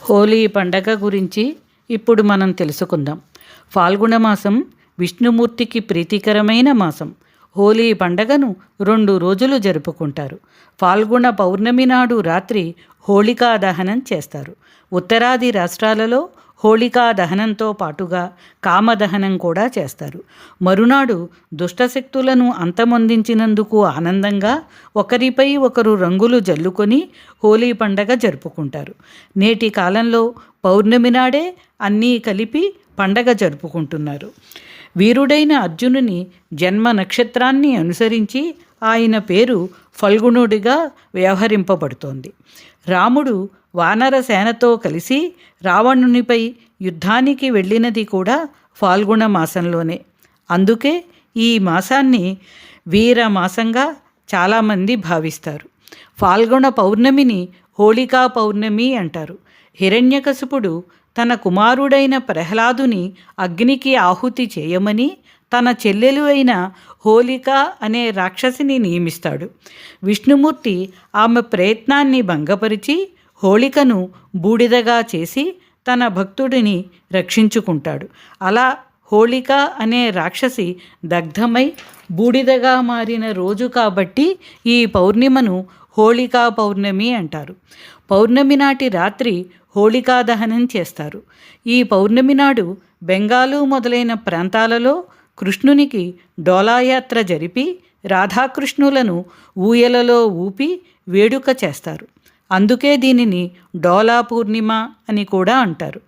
హోలీ పండగ గురించి ఇప్పుడు మనం తెలుసుకుందాం. ఫాల్గుణ మాసం విష్ణుమూర్తికి ప్రీతికరమైన మాసం. హోలీ పండగను 2 రోజులు జరుపుకుంటారు. ఫాల్గుణ పౌర్ణమి నాడు రాత్రి హోళికా దహనం చేస్తారు. ఉత్తరాది రాష్ట్రాలలో హోళికా దహనంతో పాటుగా కామదహనం కూడా చేస్తారు. మరునాడు దుష్టశక్తులను అంతమొందించినందుకు ఆనందంగా ఒకరిపై ఒకరు రంగులు జల్లుకొని హోలీ పండగ జరుపుకుంటారు. నేటి కాలంలో పౌర్ణమి నాడే అన్నీ కలిపి పండగ జరుపుకుంటున్నారు. వీరుడైన అర్జునుని జన్మ నక్షత్రాన్ని అనుసరించి ఆయన పేరు ఫల్గుణుడిగా వ్యవహరింపబడుతోంది. రాముడు వానర సేనతో కలిసి రావణునిపై యుద్ధానికి వెళ్ళినది కూడా ఫాల్గుణ మాసంలోనే. అందుకే ఈ మాసాన్ని వీరమాసంగా చాలామంది భావిస్తారు. ఫాల్గుణ పౌర్ణమిని హోళికా పౌర్ణమి అంటారు. హిరణ్యకశిపుడు తన కుమారుడైన ప్రహ్లాదుని అగ్నికి ఆహుతి చేయమని తన చెల్లెలు అయిన హోళిక అనే రాక్షసిని నియమిస్తాడు. విష్ణుమూర్తి ఆమె ప్రయత్నాన్ని భంగపరిచి హోళికను బూడిదగా చేసి తన భక్తుడిని రక్షించుకుంటాడు. అలా హోళిక అనే రాక్షసి దగ్ధమై బూడిదగా మారిన రోజు కాబట్టి ఈ పౌర్ణిమను హోళికా పౌర్ణమి అంటారు. పౌర్ణమి నాటి రాత్రి హోళికా దహనం చేస్తారు. ఈ పౌర్ణమి నాడు బెంగాలు మొదలైన ప్రాంతాలలో కృష్ణునికి డోలాయాత్ర జరిపి రాధాకృష్ణులను ఊయలలో ఊపి వేడుక చేస్తారు. అందుకే దీనిని డోలా పూర్ణిమ అని కూడా అంటారు.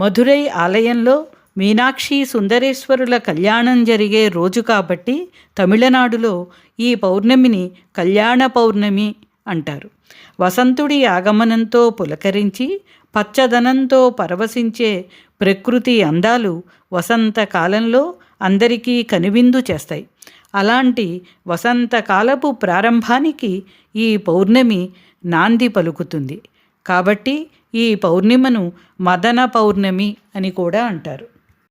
మధురై ఆలయంలో మీనాక్షి సుందరేశ్వరుల కళ్యాణం జరిగే రోజు కాబట్టి తమిళనాడులో ఈ పౌర్ణమిని కళ్యాణ పౌర్ణమి అంటారు. వసంతుడి ఆగమనంతో పులకరించి పచ్చదనంతో పరవశించే ప్రకృతి అందాలు వసంతకాలంలో అందరికీ కనువిందు చేస్తాయి. అలాంటి వసంతకాలపు ప్రారంభానికి ఈ పౌర్ణమి నాంది పలుకుతుంది. కాబట్టి ఈ పౌర్ణిమను మదన పౌర్ణమి అని కూడా అంటారు.